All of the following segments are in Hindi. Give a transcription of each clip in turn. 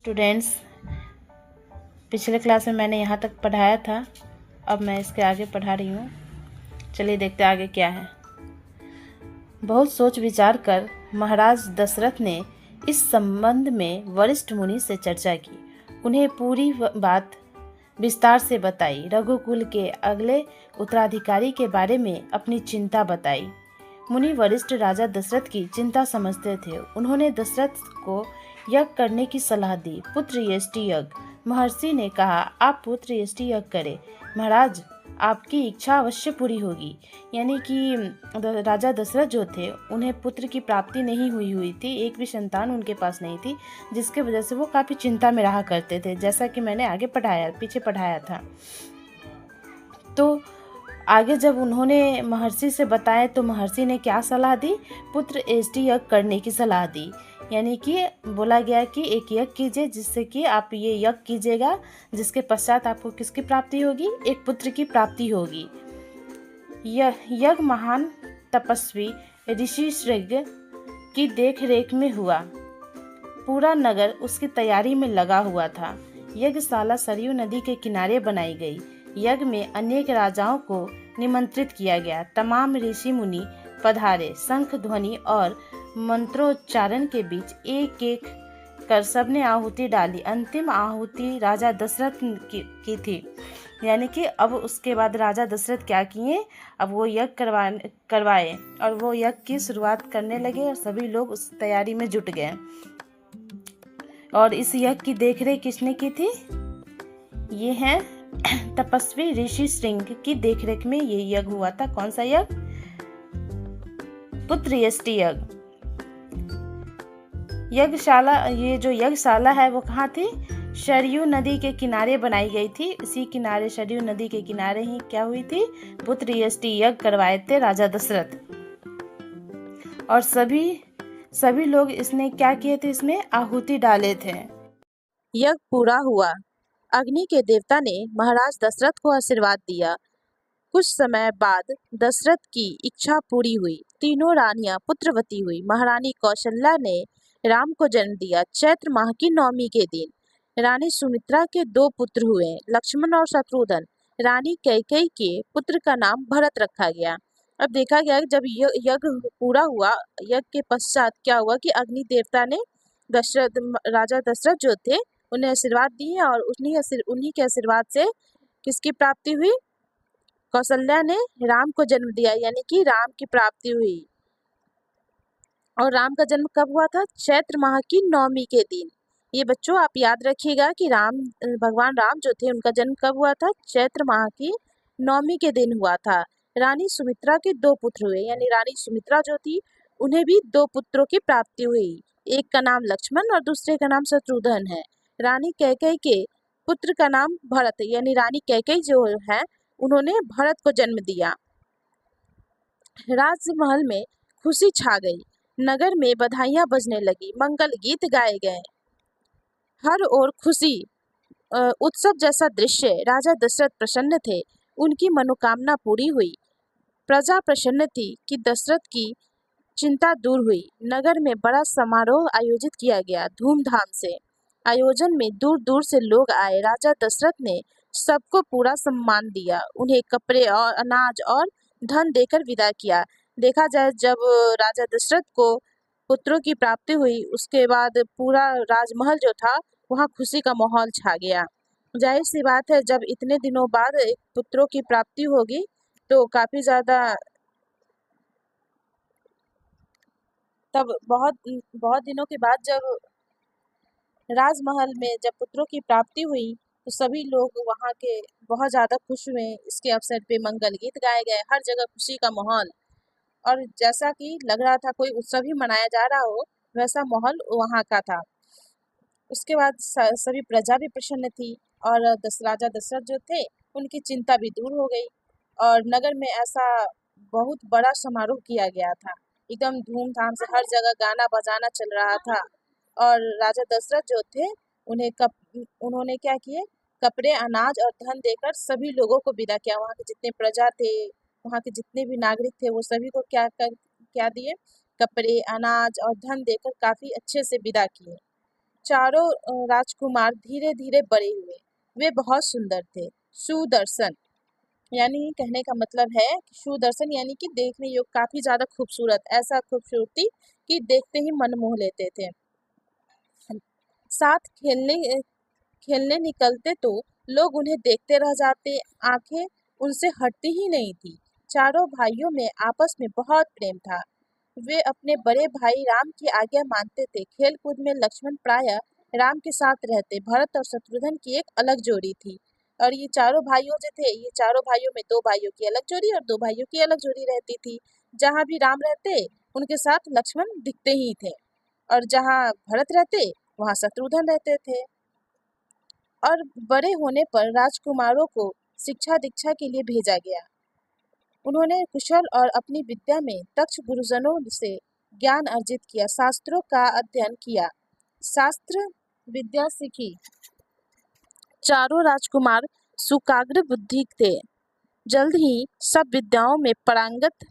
स्टूडेंट्स, पिछले क्लास में मैंने यहाँ तक पढ़ाया था। अब मैं इसके आगे पढ़ा रही हूँ। चलिए देखते आगे क्या है। बहुत सोच विचार कर महाराज दशरथ ने इस संबंध में वरिष्ठ मुनि से चर्चा की। उन्हें पूरी बात विस्तार से बताई। रघुकुल के अगले उत्तराधिकारी के बारे में अपनी चिंता बताई। मुनि वरिष्ठ राजा दशरथ की चिंता समझते थे। उन्होंने दशरथ को यज्ञ करने की सलाह दी। पुत्र यष्टि यज्ञ। महर्षि ने कहा, आप पुत्र यष्टि यज्ञ करें। महाराज, आपकी इच्छा अवश्य पूरी होगी। यानी कि राजा दशरथ जो थे, उन्हें पुत्र की प्राप्ति नहीं हुई थी। एक भी संतान उनके पास नहीं थी, जिसके वजह से वो काफ़ी चिंता में रहा करते थे, जैसा कि मैंने पीछे पढ़ाया था। तो आगे जब उन्होंने महर्षि से बताया तो महर्षि ने क्या सलाह दी? पुत्र यष्टि यज्ञ करने की सलाह दी। यानी कि बोला गया कि एक यज्ञ कीजिए, जिससे कि आप ये यज्ञ कीजिएगा, जिसके पश्चात आपको किसकी प्राप्ति होगी? एक पुत्र की प्राप्ति होगी। यह यज्ञ महान तपस्वी ऋषि श्रृंग की देख रेख में हुआ। पूरा नगर उसकी तैयारी में लगा हुआ था। यज्ञशाला सरयू नदी के किनारे बनाई गई। यज्ञ में अनेक राजाओं को निमंत्रित किया गया। तमाम ऋषि मुनि पधारे। शंख ध्वनि और मंत्रोच्चारण के बीच एक एक कर सबने आहुति डाली। अंतिम आहुति राजा दशरथ की थी। यानी कि अब उसके बाद राजा दशरथ क्या किए? अब वो यज्ञ करवाए और वो यज्ञ की शुरुआत करने लगे और सभी लोग उस तैयारी में जुट गए। और इस यज्ञ की देखरेख किसने की थी? ये है तपस्वी ऋषि श्रृंग की देखरेख में ये यज्ञ हुआ था। कौन सा यज्ञ? पुत्र यष्टि यज्ञ। यज्ञशाला, ये जो यज्ञशाला है वो कहाँ थी? सरयू नदी के किनारे बनाई गई थी। इसी किनारे, सरयू नदी के किनारे ही क्या हुई थी? पुत्र यष्टि यज्ञ करवाए थे राजा दशरथ। और सभी लोग इसने क्या किए थे? इसमें आहुति डाले थे। यज्ञ पूरा हुआ। अग्नि के देवता ने महाराज दशरथ को आशीर्वाद दिया। कुछ समय बाद दशरथ की इच्छा पूरी हुई। तीनों रानियां पुत्रवती हुई। महारानी कौशल्या ने राम को जन्म दिया। चैत्र माह की नवमी के दिन रानी सुमित्रा के 2 पुत्र हुए, लक्ष्मण और शत्रुघ्न। रानी कैकेयी के पुत्र का नाम भरत रखा गया। अब देखा गया कि जब यज्ञ पूरा हुआ, यज्ञ के पश्चात क्या हुआ कि अग्नि देवता ने राजा दशरथ जो थे उन्हें आशीर्वाद दिए और उन्हीं के आशीर्वाद से किसकी प्राप्ति हुई? कौशल्या ने राम को जन्म दिया, यानी कि राम की प्राप्ति हुई। और राम का जन्म कब हुआ था? चैत्र माह की नवमी के दिन। ये बच्चों आप याद रखिएगा कि भगवान राम जो थे उनका जन्म कब हुआ था? चैत्र माह की नवमी के दिन हुआ था। रानी सुमित्रा के 2 पुत्र हुए, यानी रानी सुमित्रा जो थी उन्हें भी 2 पुत्रों की प्राप्ति हुई। एक का नाम लक्ष्मण और दूसरे का नाम शत्रुघ्न है। रानी कैकेयी के पुत्र का नाम भरत, यानी रानी कैकेयी जो है उन्होंने भरत को जन्म दिया। राजमहल में खुशी छा गई। नगर में बधाइयां बजने लगी। मंगल गीत गाए गए। हर ओर खुशी, उत्सव जैसा दृश्य। राजा दशरथ प्रसन्न थे। उनकी मनोकामना पूरी हुई। प्रजा प्रसन्न थी कि दशरथ की चिंता दूर हुई। नगर में बड़ा समारोह आयोजित किया गया। धूमधाम से आयोजन में दूर दूर से लोग आए। राजा दशरथ ने सबको पूरा सम्मान दिया। उन्हें कपड़े और अनाज और धन देकर विदा किया। देखा जाए, जब राजा दशरथ को पुत्रों की प्राप्ति हुई, उसके बाद पूरा राजमहल जो था वहाँ खुशी का माहौल छा गया। जाहिर सी बात है, जब इतने दिनों बाद एक पुत्रों की प्राप्ति होगी तो काफी ज्यादा, तब बहुत बहुत दिनों के बाद जब राजमहल में जब पुत्रों की प्राप्ति हुई तो सभी लोग वहाँ के बहुत ज़्यादा खुश हुए। इसके अवसर पे मंगल गीत गाए गए। हर जगह खुशी का माहौल, और जैसा कि लग रहा था कोई उत्सव ही मनाया जा रहा हो, वैसा माहौल वहाँ का था। उसके बाद सभी प्रजा भी प्रसन्न थी और राजा दशरथ जो थे उनकी चिंता भी दूर हो गई। और नगर में ऐसा बहुत बड़ा समारोह किया गया था। एकदम धूमधाम से हर जगह गाना बजाना चल रहा था। और राजा दशरथ जो थे उन्होंने क्या किए? कपड़े, अनाज और धन देकर सभी लोगों को विदा किया। वहाँ के जितने प्रजा थे, वहाँ के जितने भी नागरिक थे, वो सभी को क्या दिए? कपड़े, अनाज और धन देकर काफी अच्छे से विदा किए। चारों राजकुमार धीरे धीरे बड़े हुए। वे बहुत सुंदर थे। सुदर्शन यानी कहने का मतलब है कि सुदर्शन यानी कि देखने योग्य, काफी ज्यादा खूबसूरत, ऐसा खूबसूरती कि देखते ही मन मोह लेते थे। साथ खेलने निकलते तो लोग उन्हें देखते रह जाते, आंखें उनसे हटती ही नहीं थी। चारों भाइयों में आपस में बहुत प्रेम था। वे अपने बड़े भाई राम की आज्ञा मानते थे। खेल कूद में लक्ष्मण प्रायः राम के साथ रहते। भरत और शत्रुघ्न की एक अलग जोड़ी थी। और ये चारों भाइयों जो थे, ये चारों भाइयों में दो भाइयों की अलग जोड़ी और दो भाइयों की अलग जोड़ी रहती थी। जहाँ भी राम रहते उनके साथ लक्ष्मण दिखते ही थे, और जहाँ भरत रहते वहाँ शत्रुघ्न रहते थे। और बड़े होने पर राजकुमारों को शिक्षा दीक्षा के लिए भेजा गया। उन्होंने कुशल और अपनी विद्या में दक्ष गुरुजनों से ज्ञान अर्जित किया, शास्त्रों का अध्ययन किया, शास्त्र विद्या सीखी। चारों राजकुमार सुकाग्र बुद्धि थे। जल्द ही सब विद्याओं में पारंगत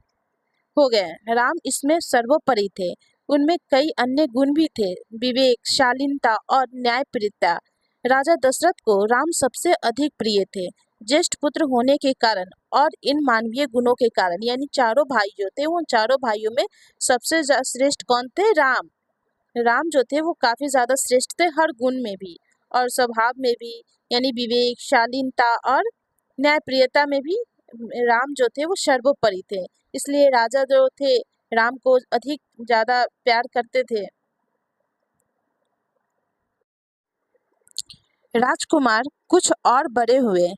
हो गए। राम इसमें सर्वोपरि थे। उनमें कई अन्य गुण भी थे, विवेक, शालीनता और न्यायप्रियता। राजा दशरथ को राम सबसे अधिक प्रिय थे। ज्येष्ठ पुत्र होने के कारण और इन मानवीय गुणों के कारण, यानी चारों भाई जो थे, उन चारों भाइयों में सबसे श्रेष्ठ कौन थे? राम। राम जो थे वो काफी ज्यादा श्रेष्ठ थे, हर गुण में भी और स्वभाव में भी, यानी विवेक, शालीनता और न्यायप्रियता में भी राम जो थे वो सर्वोपरि थे। इसलिए राजा जो थे राम को अधिक ज्यादा प्यार करते थे। राजकुमार कुछ और बड़े हुए,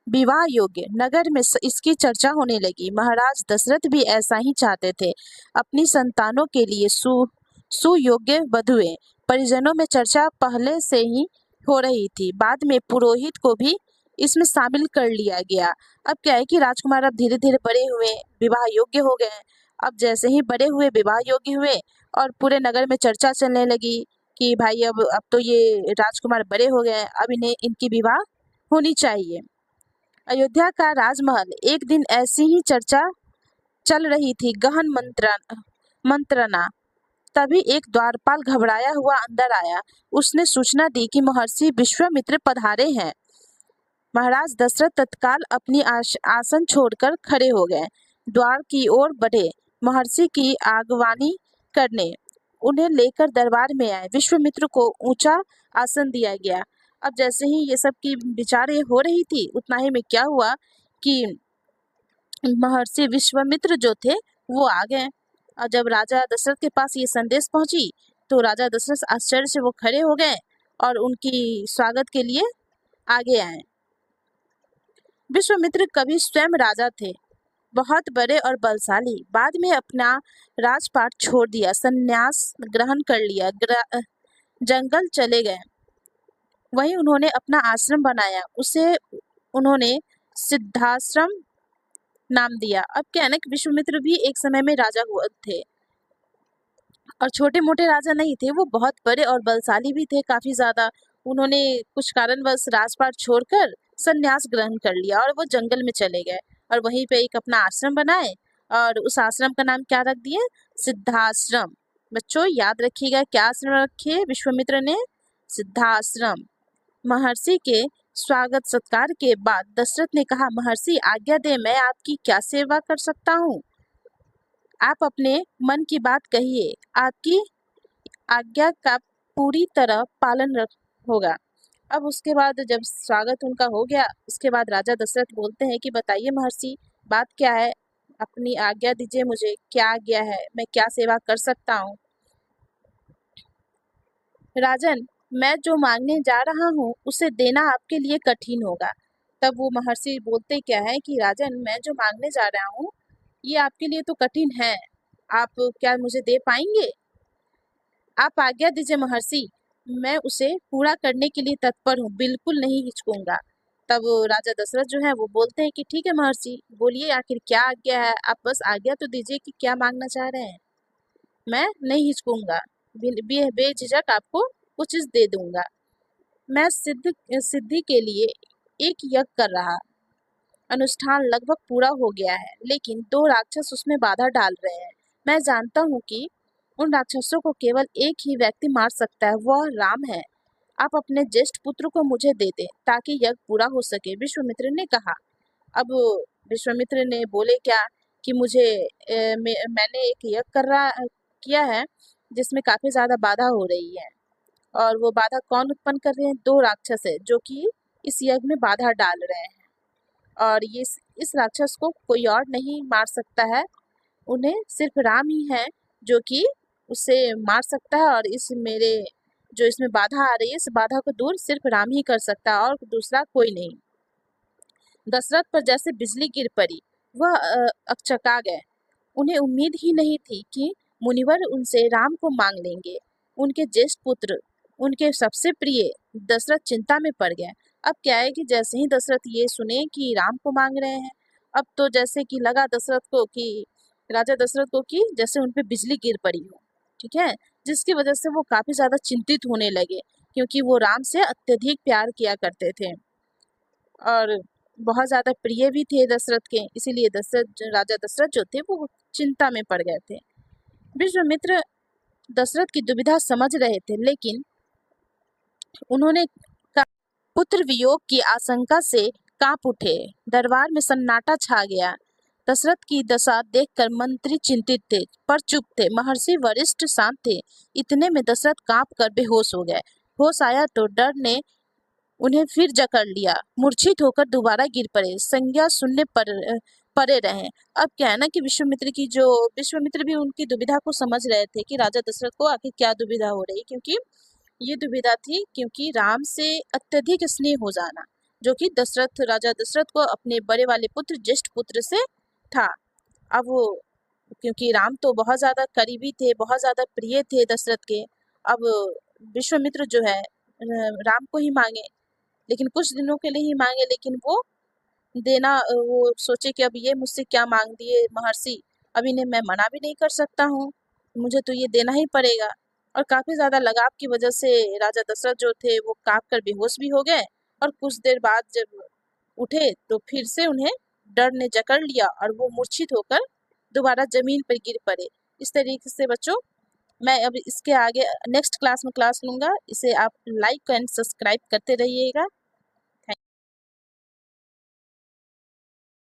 विवाह योग्य, नगर में इसकी चर्चा होने लगी। महाराज दशरथ भी ऐसा ही चाहते थे। अपनी संतानों के लिए सुयोग्य वधुएं, परिजनों में चर्चा पहले से ही हो रही थी। बाद में पुरोहित को भी इसमें शामिल कर लिया गया। अब क्या है कि राजकुमार अब धीरे धीरे बड़े हुए, विवाह योग्य हो गए। अब जैसे ही बड़े हुए, विवाह योग्य हुए, और पूरे नगर में चर्चा चलने लगी कि भाई अब तो ये राजकुमार बड़े हो गए, अब इन्हें इनकी विवाह होनी चाहिए। अयोध्या का राजमहल एक दिन ऐसी ही चर्चा चल रही थी, गहन मंत्रणा। तभी एक द्वारपाल घबराया हुआ अंदर आया। उसने सूचना दी कि महर्षि विश्वामित्र पधारे हैं। महाराज दशरथ तत्काल अपनी आसन छोड़कर खड़े हो गए, द्वार की ओर बढ़े, महर्षि की आगवानी करने। उन्हें लेकर दरबार में आए। विश्वामित्र को ऊंचा आसन दिया गया। अब जैसे ही ये सब की विचारें हो रही थी, उतना ही में क्या हुआ कि महर्षि विश्वामित्र जो थे वो आ गए। और जब राजा दशरथ के पास ये संदेश पहुंची तो राजा दशरथ आश्चर्य से वो खड़े हो गए और उनकी स्वागत के लिए आगे आए। विश्वामित्र कभी स्वयं राजा थे, बहुत बड़े और बलशाली। बाद में अपना राजपाट छोड़ दिया, संन्यास ग्रहण कर लिया, जंगल चले गए। वहीं उन्होंने अपना आश्रम बनाया, उसे उन्होंने सिद्धाश्रम नाम दिया। अब क्या है ना कि विश्वामित्र भी एक समय में राजा हुए थे, और छोटे मोटे राजा नहीं थे, वो बहुत बड़े और बलशाली भी थे काफी ज्यादा। उन्होंने कुछ कारणवश राजपाट छोड़कर संन्यास ग्रहण कर लिया और वो जंगल में चले गए, और वहीं पे एक अपना आश्रम बनाए, और उस आश्रम का नाम क्या रख दिए? सिद्धाश्रम। बच्चों याद रखिएगा, क्या आश्रम रखे विश्वामित्र ने? सिद्धाश्रम। महर्षि के स्वागत सत्कार के बाद दशरथ ने कहा, महर्षि आज्ञा दे, मैं आपकी क्या सेवा कर सकता हूँ? आप अपने मन की बात कहिए, आपकी आज्ञा का पूरी तरह पालन होगा। अब उसके बाद जब स्वागत उनका हो गया, उसके बाद राजा दशरथ बोलते हैं कि बताइए महर्षि, बात क्या है? अपनी आज्ञा दीजिए, मुझे क्या आज्ञा है, मैं क्या सेवा कर सकता हूँ? राजन, मैं जो मांगने जा रहा हूँ उसे देना आपके लिए कठिन होगा। तब वो महर्षि बोलते क्या है कि राजन, मैं जो मांगने जा रहा हूँ ये आपके लिए तो कठिन है, आप क्या मुझे दे पाएंगे? आप आज्ञा दीजिए महर्षि, मैं उसे पूरा करने के लिए तत्पर हूँ, बिल्कुल नहीं हिचकूंगा। तब राजा दशरथ जो है वो बोलते हैं कि ठीक है महर्षि, बोलिए आखिर क्या आज्ञा है, आप बस आज्ञा तो दीजिए कि क्या मांगना चाह रहे हैं, मैं नहीं हिचकूंगा, बेझिझक आपको वो चीज दे दूंगा। मैं सिद्धि के लिए एक यज्ञ कर रहा, अनुष्ठान लगभग पूरा हो गया है, लेकिन दो राक्षस उसमें बाधा डाल रहे हैं। मैं जानता हूँ कि उन राक्षसों को केवल एक ही व्यक्ति मार सकता है, वह राम है। आप अपने ज्येष्ठ पुत्र को मुझे दे दें ताकि यज्ञ पूरा हो सके, विश्वामित्र ने कहा। अब विश्वामित्र ने बोले क्या कि मैंने एक यज्ञ किया है जिसमें काफी ज्यादा बाधा हो रही है। और वो बाधा कौन उत्पन्न कर रहे हैं? दो राक्षस है जो कि इस यज्ञ में बाधा डाल रहे हैं। और ये इस राक्षस को कोई और नहीं मार सकता है, उन्हें सिर्फ राम ही है जो कि उसे मार सकता है। और जो इसमें बाधा आ रही है, इस बाधा को दूर सिर्फ राम ही कर सकता है और दूसरा कोई नहीं। दशरथ पर जैसे बिजली गिर पड़ी, वह अकचका गए। उन्हें उम्मीद ही नहीं थी कि मुनिवर उनसे राम को मांग लेंगे। उनके ज्येष्ठ पुत्र, उनके सबसे प्रिय दशरथ चिंता में पड़ गए। अब क्या है कि जैसे ही दशरथ ये सुने कि राम को मांग रहे हैं, अब तो जैसे कि लगा राजा दशरथ को कि जैसे उन पे बिजली गिर पड़ी हो, ठीक है, जिसकी वजह से वो काफी ज्यादा चिंतित होने लगे, क्योंकि वो राम से अत्यधिक प्यार किया करते थे और बहुत ज्यादा प्रिय भी थे दशरथ के। इसीलिए राजा दशरथ जो थे वो चिंता में पड़ गए थे। विश्वामित्र दशरथ की दुविधा समझ रहे थे, लेकिन उन्होंने पुत्र वियोग की आशंका से कांप उठे। दरबार में सन्नाटा छा गया। दशरथ की दशा देखकर मंत्री चिंतित थे पर चुप थे। महर्षि वरिष्ठ शांत थे। इतने में दशरथ कांप कर बेहोश हो गए। होश आया तो डर ने उन्हें फिर जकड़ लिया। मूर्छित होकर दोबारा गिर पड़े। संज्ञा सुनने परे रहे। अब क्या है ना कि विश्वामित्र भी उनकी दुविधा को समझ रहे थे कि राजा दशरथ को आखिर क्या दुविधा हो रही, क्योंकि ये दुविधा थी क्योंकि राम से अत्यधिक स्नेह हो जाना, जो कि राजा दशरथ को अपने बड़े वाले पुत्र ज्येष्ठ पुत्र से था। अब वो क्योंकि राम तो बहुत ज्यादा करीबी थे, बहुत ज्यादा प्रिय थे दशरथ के। अब विश्वामित्र जो है राम को ही मांगे, लेकिन कुछ दिनों के लिए ही मांगे, लेकिन वो सोचे कि अब ये मुझसे क्या मांग दिए महर्षि, अब इन्हें मैं मना भी नहीं कर सकता हूँ, मुझे तो ये देना ही पड़ेगा। और काफी ज्यादा लगाव की वजह से राजा दशरथ जो थे वो कांप कर बेहोश भी हो गए। और कुछ देर बाद जब उठे तो फिर से उन्हें डर ने जकड़ लिया और वो मूर्छित होकर दोबारा जमीन पर गिर पड़े। इस तरीके से बच्चों, मैं अब इसके आगे नेक्स्ट क्लास में क्लास लूंगा। इसे आप लाइक एंड सब्सक्राइब करते रहिएगा।